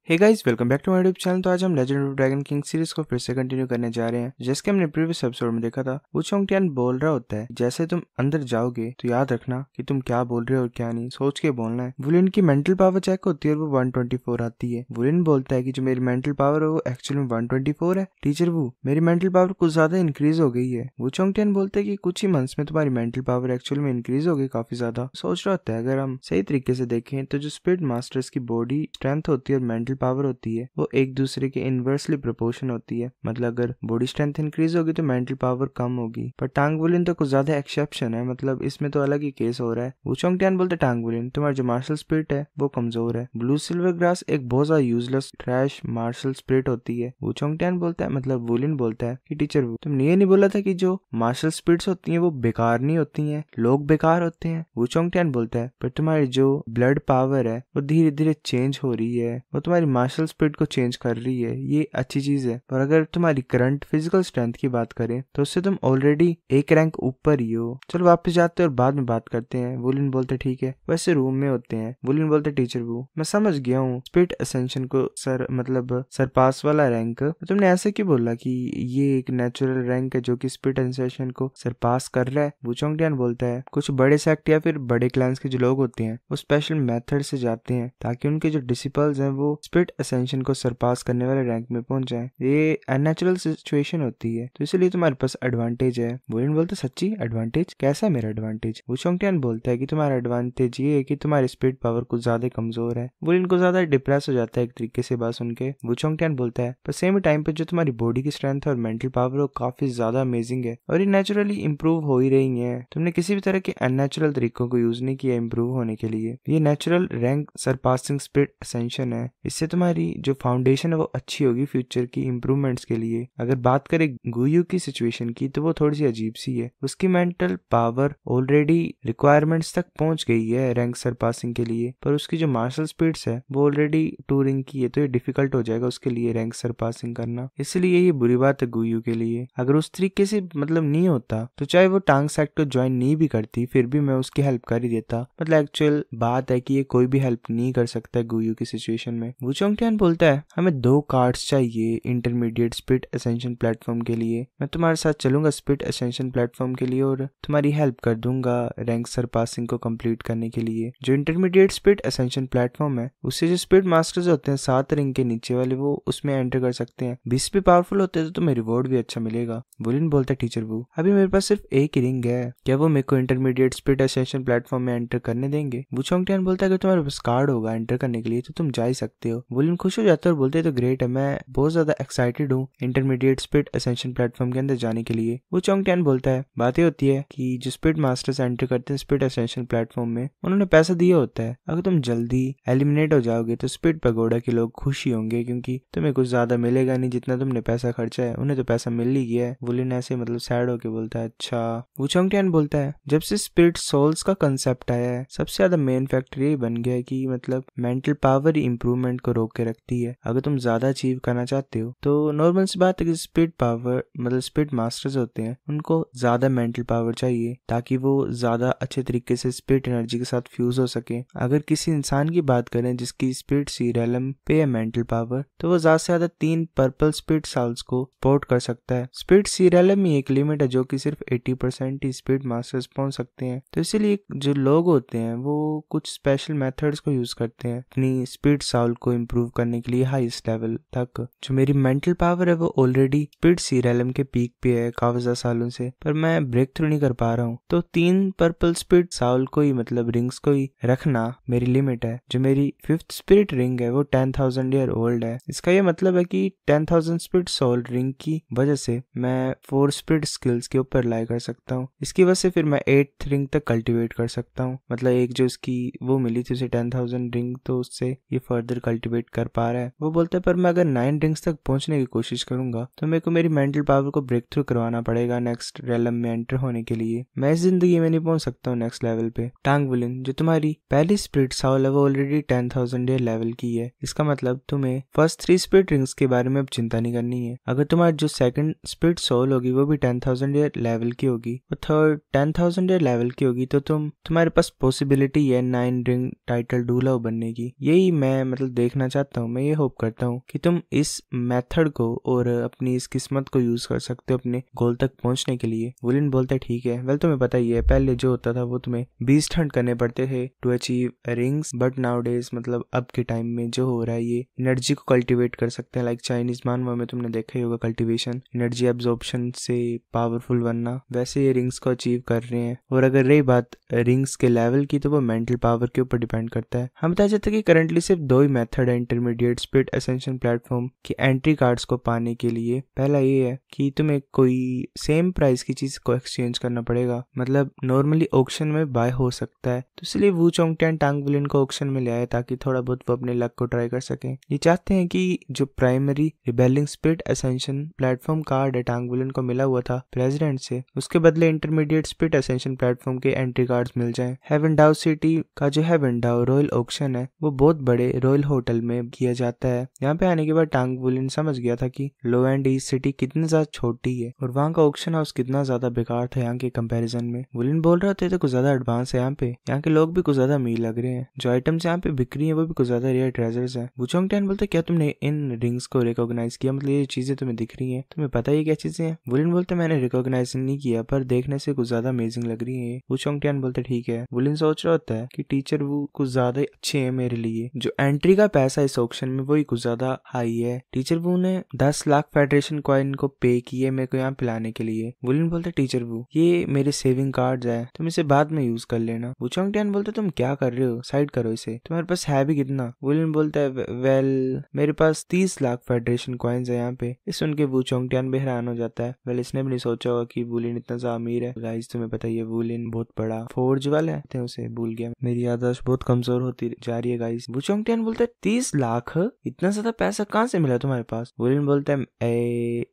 Hey guys, welcome back to my YouTube channel. तो आज हम legend of dragon king series को फिर से कंटिन्यू करने जा रहे हैं। जैसे कि हमने प्रीवियस एपिसोड में देखा था, वू चोंग-तियान बोल रहा होता है जैसे तुम अंदर जाओगे तो याद रखना कि तुम क्या बोल रहे हो और क्या नहीं, सोच के बोलना है। वुलिन की मेंटल पावर चेक होती है और वो 124 आती है। वुलिन बोलता है कि जो मेरी मेंटल पावर है वो एक्चुअली में 124 है। टीचर वू, मेरी मेंटल पावर कुछ ज्यादा इंक्रीज हो गई है। वू चोंग-तियान बोलते है कि कुछ ही मंथ्स में तुम्हारी मेंटल पावर एक्चुअल में इंक्रीज हो गई काफी ज्यादा। सोच रहा होता है अगर हम सही तरीके से देखें तो जो स्पिरिट मास्टर्स की बॉडी स्ट्रेंथ होती है और मेंटल पावर होती है वो एक दूसरे के इनवर्सली प्रोपोर्शन होती है। मतलब अगर बॉडी स्ट्रेंथ इंक्रीज होगी तो मेंटल पावर कम होगी। पर टांग वुलिन तो कुछ ज्यादा एक्सेप्शन है, मतलब इसमें तो अलग ही केस हो रहा है। वू चोंग-तियान बोलते टांग वुलिन, तुम्हारा जो मार्शल स्पिरिट है वो कमजोर है। ब्लू सिल्वर ग्रास एक बहुत ज्यादा यूजलेस ट्रैश मार्शल स्पिरिट होती है। वू चोंग-तियान बोलता है, मतलब वुलिन बोलता है कि टीचर वू, तुमने ये नहीं बोला था कि जो मार्शल स्पिरिट्स होती हैं वो बेकार नहीं होती हैं, लोग बेकार होते हैं। वू चोंग-तियान बोलता है पर तुम्हारी जो ब्लड पावर है वो धीरे धीरे चेंज हो रही है, वो तुम्हारी मार्शल स्पिरिट को चेंज कर रही है, ये अच्छी चीज है। पर अगर तुम्हारी करंट फिजिकल स्ट्रेंथ की बात करें तो उससे तुम ऑलरेडी एक रैंक ऊपर ही हो। चलो वापस जाते हैं और बाद में बात करते हैं। वुलिन बोलते ठीक है। वैसे रूम में होते हैं। वुलिन बोलते टीचर वो, मैं समझ गया हूँ स्पिरिट असेंशन को सरपास वाला रैंक तुमने ऐसे क्यों बोला कि ये एक नेचुरल रैंक है जो कि स्पिरिट असेंशन को सरपास कर रहा है। वू चोंग-तियान बोलता है कुछ बड़े सेक्ट या फिर बड़े क्लैंस के जो लोग होते हैं वो स्पेशल मेथड से जाते हैं ताकि उनके जो डिसिपल्स हैं वो स्पिरिट असेंशन को सरपास करने वाले रैंक में पहुंच जाए। ये अननेचुरल सिचुएशन होती है तो इसलिए तुम्हारे पास एडवांटेज है। वुलिन बोलते सच्ची एडवांटेज? कैसा मेरा एडवांटेज? वू चोंग-तियान बोलता है कि तुम्हारा एडवांटेज ये है कि तुम्हारी स्पिरिट पावर कुछ ज्यादा कमजोर है। वुलिन को ज्यादा डिप्रेस हो जाता है एक तरीके से बात सुन के। वू चोंग-तियान बोलता है पर सेम टाइम पे जो तुम्हारी बॉडी की स्ट्रेंथ और मेंटल पावर वो काफी ज्यादा अमेजिंग है और ये नेचुरली इंप्रूव हो ही रही है। तुमने किसी भी तरह के अननेचुरल तरीकों को यूज नहीं किया इंप्रूव होने के लिए। ये natural rank surpassing spirit ascension है। इससे तुम्हारी जो फाउंडेशन है वो अच्छी होगी फ्यूचर की इंप्रूवमेंट्स के लिए। अगर बात करें गुयू की सिचुएशन की तो वो थोड़ी सी अजीब सी है। उसकी मेंटल पावर ऑलरेडी रिक्वायरमेंट्स तक पहुंच गई है रैंक सरपासिंग के लिए, पर उसकी जो मार्शल स्पिरिट्स है वो ऑलरेडी टूरिंग की है तो ये डिफिकल्ट हो जाएगा उसके लिए रैंक सरपासिंग करना। इसलिए ये बुरी बात है गुयू के लिए। अगर उस तरीके से नहीं होता तो चाहे वो टांग सेक्ट को ज्वाइन नहीं भी करती फिर भी मैं उसकी हेल्प कर ही देता। मतलब एक्चुअल बात है कि ये कोई भी हेल्प नहीं कर सकता है गुयू की सिचुएशन में। वू चोंग-तियान बोलता है हमें 2 कार्ड्स चाहिए इंटरमीडिएट स्पिरिट असेंशन प्लेटफॉर्म के लिए। मैं तुम्हारे साथ चलूंगा स्पिरिट असेंशन प्लेटफॉर्म के लिए और तुम्हारी हेल्प कर दूंगा रैंक सरपासिंग को कंप्लीट करने के लिए। जो इंटरमीडिएट स्पिरिट असेंशन प्लेटफॉर्म है उससे जो स्पिरिट मास्टर्स होते हैं 7 रिंग के नीचे वाले वो उसमें एंटर कर सकते हैं। 20 भी पावरफुल होते हैं तो तुम्हें रिवॉर्ड भी अच्छा मिलेगा। वुलिन बोलता है टीचर वो, अभी मेरे पास सिर्फ एक ही रिंग है, क्या वो मेरे को इंटरमीडिएट स्पिरिट असेंशन प्लेटफॉर्म में एंटर करने देंगे? वू चोंग-तियान बोलता है अगर तुम्हारे पास कार्ड होगा एंटर करने के लिए तो तुम जा ही सकते हो। वुलिन खुश हो जाता है और बोलते है तो ग्रेट है, मैं बहुत ज्यादा एक्साइटेड हूँ इंटरमीडिएट स्पिरिट असेंशन प्लेटफॉर्म के अंदर जाने के लिए। वू चोंग-तियान बोलता है बातें होती है कि जो स्पिरिट मास्टर्स एंटर करते हैं स्पिरिट असेंशन प्लेटफॉर्म में उन्होंने पैसा दिया होता है। अगर तुम जल्दी एलिमिनेट हो जाओगे तो स्पिरिट पगोडा के लोग खुश ही होंगे क्योंकि तुम्हें कुछ ज्यादा मिलेगा नहीं जितना तुमने पैसा खर्चा है, उन्हें तो पैसा मिल ही गया है। वुलिन ऐसे सैड होके बोलता है अच्छा। वू चोंग-तियान बोलता है जब से स्पिरिट सोल्स का कंसेप्ट आया है सबसे ज्यादा मेन फैक्टर ये बन गया है कि मेंटल पावर इंप्रूवमेंट को रोक के रखती है। अगर तुम ज्यादा अचीव करना चाहते हो तो नॉर्मल सी बात है कि स्पिरिट पावर स्पिरिट मास्टर्स होते हैं उनको ज्यादा मेंटल पावर चाहिए ताकि वो ज्यादा अच्छे तरीके से स्पिरिट एनर्जी के साथ फ्यूज हो सके। अगर किसी इंसान की बात करें जिसकी स्पिरिट सीरियलम पे है मेंटल पावर तो वो ज्यादा से ज्यादा 3 पर्पल स्पिरिट साल्स को सपोर्ट कर सकता है। स्पिरिट सीरियलम में एक लिमिट है जो कि सिर्फ 80% ही स्पिरिट मास्टर्स पहुंच सकते हैं। तो इसीलिए जो लोग होते हैं वो कुछ स्पेशल मेथड्स को यूज करते हैं अपनी स्पिरिट साउल को इम्प्रूव करने के लिए हाईएस्ट लेवल तक। जो मेरी मेंटल पावर है वो ऑलरेडी स्पिरिट सीरियलम के पीक पे है काफी ज्यादा सालों से, पर मैं ब्रेक थ्रू नहीं कर पा रहा हूँ। तो 3 पर्पल स्पिरिट साउल को ही रिंग्स को ही रखना मेरी लिमिट है। जो मेरी 5th स्पिरिट रिंग है वो 10,000 ईयर ओल्ड है। इसका ये मतलब है कि 10,000 स्पिरिट सोल रिंग की वजह से मैं 4 स्पिरिट स्किल्स के ऊपर लाई कर सकता हूँ। इसकी वजह से फिर मैं 8th रिंग तक कल्टीवेट कर सकता हूँ। मतलब एक जो इसकी वो मिली थी उसे 10,000 रिंग तो उससे ये फर्दर कल्टीवेट कर पा रहा है। वो बोलता है पर मैं अगर 9 रिंग्स तक पहुंचने की कोशिश करूंगा तो मेरे को मेरी मेंटल पावर को ब्रेक थ्रू करवाना पड़ेगा नेक्स्ट रेलम में एंटर होने के लिए। मैं इस जिंदगी में नहीं पहुंच सकता हूँ नेक्स्ट लेवल पे। टांग वुलिन, जो तुम्हारी पहली स्पिरिट साउल है वो ऑलरेडी 10,000 ईयर लेवल की है। इसका मतलब तुम्हें फर्स्ट 3 स्पिरिट रिंग्स के बारे में अब चिंता नहीं करनी है। अगर तुम्हारी जो सेकंड स्पिरिट सोल होगी वो भी 10,000 ईयर लेवल की होगी और थर्ड 10,000 ईयर लेवल की होगी तो तुम्हारे पास पॉसिबिलिटी है 9 रिंग टाइटल डूलाओ बनने की। यही मैं देख देखना चाहता हूँ, मैं ये होप करता हूँ कि तुम इस मेथड को और अपनी इस किस्मत को यूज कर सकते हो अपने गोल तक पहुंचने के लिए। वुलिन बोलता है ठीक है, वेल तुम्हें पता ही है पहले जो होता था वो तुम्हें 20 हंट करने पड़ते थे to achieve rings, but nowadays मतलब अब के टाइम में जो हो रहा है ये एनर्जी को कल्टीवेट कर सकते हैं। लाइक चाइनीज मानवा में तुमने देखा ही होगा कल्टीवेशन, एनर्जी एब्जॉर्प्शन से पावरफुल बनना, वैसे ये रिंग्स को अचीव कर रहे हैं। और अगर रही बात रिंग्स के लेवल की तो वो मेंटल पावर के ऊपर डिपेंड करता है। हम बताया जाता है कि करंटली सिर्फ 2 ही मेथड है इंटरमीडिएट स्पिरिट असेंशन प्लेटफॉर्म की एंट्री कार्ड्स को पाने के लिए। पहला ये है कि तुम्हें कोई सेम प्राइस की चीज को एक्सचेंज करना पड़ेगा, मतलब नॉर्मली ऑक्शन में बाय हो सकता है, तो इसलिए वू चोंगटियान टांग बुलिन को ऑक्शन में ले आए ताकि थोड़ा बहुत वो अपने लक को ट्राई कर सके। ये चाहते हैं कि जो primary rebelling spirit ascension platform card है टांग बुलिन को मिला हुआ था प्रेसिडेंट से, उसके बदले इंटरमीडिएट स्पिरिट असेंशन प्लेटफॉर्म के एंट्री कार्ड्स मिल जाएं। हेवन डाउ सिटी का जो हेवन डाउ रॉयल ऑक्शन है वो बहुत बड़े रॉयल होटल में किया जाता है। यहाँ पे आने के बाद टांग बुलिन समझ गया था कि लो एंड ईस्ट सिटी कितनी ज्यादा छोटी है और वहाँ का ऑक्शन हाउस कितना ज्यादा बेकार था यहाँ के कंपैरिजन में। बुलिन बोल रहे थे तो कुछ ज्यादा एडवांस है यहाँ के लोग भी कुछ ज्यादा अमीर लग रहे हैं, जो आइटम्स यहाँ पे बिक रही है वो भी कुछ ज्यादा रेयर ट्रेजर्स है। वू चोंगटियान बोलते क्या तुमने इन रिंग्स को रिकॉग्नाइज किया, मतलब ये चीजें तुम्हें दिख रही है, तुम्हें पता ही क्या चीजें हैं? बुलिन बोलते मैंने रिकॉग्नाइज नहीं किया पर देखने से कुछ ज्यादा अमेजिंग लग रही है। वू चोंगटियान बोलते ठीक है। बुलिन सोच रहा होता है कि टीचर वू कुछ ज्यादा अच्छे है मेरे लिए, जो एंट्री का पैसा इस ऑक्शन में वही कुछ ज्यादा हाई है। टीचर वू ने 10 लाख फेडरेशन कॉइन को पे किए मेरे को यहाँ पिलाने के लिए। बुलिन बोलते टीचर वू ये मेरे सेविंग कार्ड्स है, तुम इसे बाद में यूज कर लेना। वू चोंगटियान बोलते तुम क्या कर रहे हो, साइड करो इसे, तुम्हारे पास है भी कितना? बुलिन बोलता है वेल मेरे पास 30 लाख फेडरेशन कॉइन्स है यहाँ पे। इस सुन के वू चोंगटियान भी हैरान हो जाता है। वेल इसने भी नहीं सोचा होगा कि बुलिन इतना ज्यादा अमीर है। गाइस तुम्हें पता ही है बुलिन बहुत बड़ा फोर्ज वाला है, उसे भूल गया, मेरी याददाश्त बहुत कमजोर होती जा रही है गाइस। वू चोंगटियान बोलता है 30 लाख, इतना ज्यादा पैसा कहाँ से मिला तुम्हारे पास? बुलिन बोलता है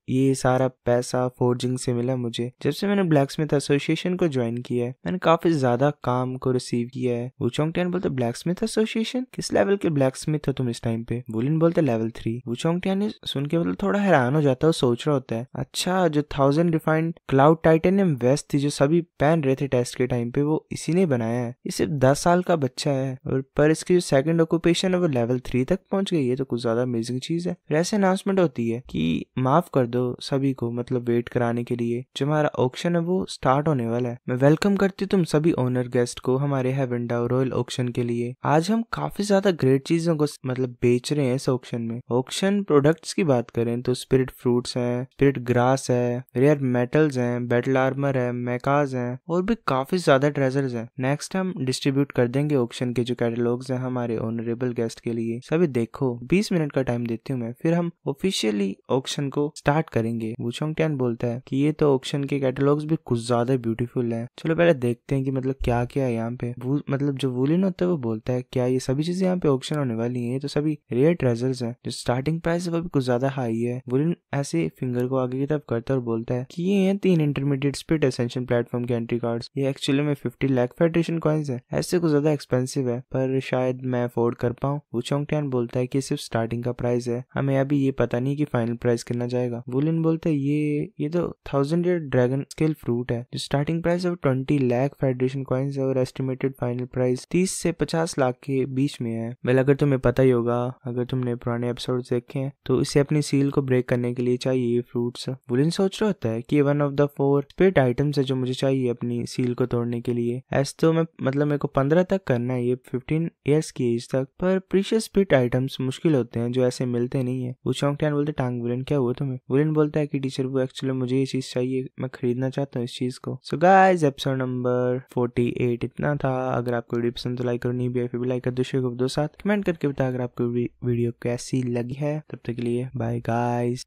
ये सारा पैसा फोर्जिंग से मिला मुझे। जब से मैंने ब्लैक स्मिथ एसोसिएशन को ज्वाइन किया है मैंने काफी ज्यादा काम को रिसीव किया है। वू चोंगटियान बोलते ब्लैक स्मिथ एसोसिएशन, किस लेवल के ब्लैक स्मिथ हो तुम इस टाइम पे? बुलिन बोलते लेवल 3। वू चोंगटियान सुन के मतलब थोड़ा हैरान हो जाता है, सोच रहा होता है अच्छा जो 1000 रिफाइंड क्लाउड टाइटेनियम वेस्ट थी जो सभी पहन रहे थे टेस्ट के टाइम पे वो इसी ने बनाया है। ये सिर्फ 10 साल का बच्चा है और पर इसकी जो सेकंड ऑक्यूपेशन है वो लेवल 3 तक पहुंच गई है, तो कुछ ज्यादा अमेजिंग चीज है। फिर ऐसे अनाउंसमेंट होती है कि माफ कर दो सभी को, मतलब वेट कराने के लिए, जो हमारा ऑक्शन है वो स्टार्ट होने वाला है। मैं वेलकम करती हूँ तुम सभी ओनर गेस्ट को हमारे हेवन डाउ रॉयल ऑक्शन के लिए। आज हम काफी ज्यादा ग्रेट चीजों को मतलब बेच रहे हैं इस ऑक्शन में। ऑक्शन प्रोडक्ट्स की बात करें तो स्पिरिट फ्रूट्स है, स्पिरिट ग्रास है, रेयर मेटल्स हैं, बैटल आर्मर है, मेकाज हैं और भी काफी ज्यादा ट्रेजर्स हैं। नेक्स्ट हम डिस्ट्रीब्यूट कर देंगे ऑक्शन के जो कैटलॉग्स हैं हमारे ऑनरेबल गेस्ट के लिए। सभी देखो 20 मिनट का टाइम देती हूँ मैं, फिर हम ऑफिशियली ऑक्शन को स्टार्ट करेंगे। वू चोंगटियान बोलता है कि ये तो ऑक्शन के कैटलॉग्स भी कुछ ज्यादा ब्यूटीफुल हैं। चलो पहले देखते हैं कि मतलब क्या क्या है यहाँ पे। मतलब जो वुलिन होता है वो बोलता है क्या ये सभी चीजें यहाँ पे ऑक्शन होने वाली हैं, ये तो सभी रेयर ट्रेजर्स हैं। जो स्टार्टिंग प्राइस है वो भी कुछ ज्यादा हाई है। वुलिन ऐसे फिंगर को आगे की तरफ करता है और बोलता है कि ये हैं 3 इंटरमीडिएट स्पिरिट असेंशन प्लेटफॉर्म के एंट्री कार्ड्स। ये एक्चुअली में 50 लाख फेडरेशन कॉइन्स है, ऐसे कुछ ज्यादा एक्सपेंसिव है पर शायद मैं अफोर्ड कर पाऊँ। वू चोंगटियान बोलता है कि सिर्फ स्टार्टिंग का प्राइस है, हमें अभी ये पता नहीं कि फाइनल प्राइस कितना जाएगा। वुलिन बोलता है ये तो 1000 ईयर ड्रैगन स्केल फ्रूट है, जो स्टार्टिंग प्राइस है 20 लाख फेडरेशन कॉइन्स है और एस्टिमेटेड फाइनल प्राइस 30 से 50 लाख के बीच में है। वेल अगर तुम्हें पता ही होगा, अगर तुमने पुराने एपिसोड देखे हैं तो इसे अपनी सील को ब्रेक करने के लिए चाहिए ये फ्रूट्स। वुलिन सोच रहा होता है कि ये 1 ऑफ द 4 स्पिरिट आइटम्स है जो मुझे चाहिए अपनी सील को तोड़ने के लिए। ऐसे तो मैं मतलब मेरे को 15 तक करना है, ये 15 ईयर्स की एज तक, पर प्रीशियस स्पिरिट आइटम्स मुश्किल होते हैं जो ऐसे मिलते नहीं है। वू चोंगटियान बोलते टांग वुलिन क्या हुआ तुम्हें? वुलिन बोलता है कि टीचर वो एक्चुअली मुझे ये चीज चाहिए, मैं खरीदना चाहता हूँ इस चीज को। सो गाइस एपिसोड नंबर 48 इतना था। अगर आपको वीडियो पसंद तो लाइक करो, नहीं भी है फिर भी लाइक कर दो, शेयर कर दो, साथ कमेंट करके बता अगर आपको वीडियो कैसी लगी है। तब तक के लिए बाय गाइस।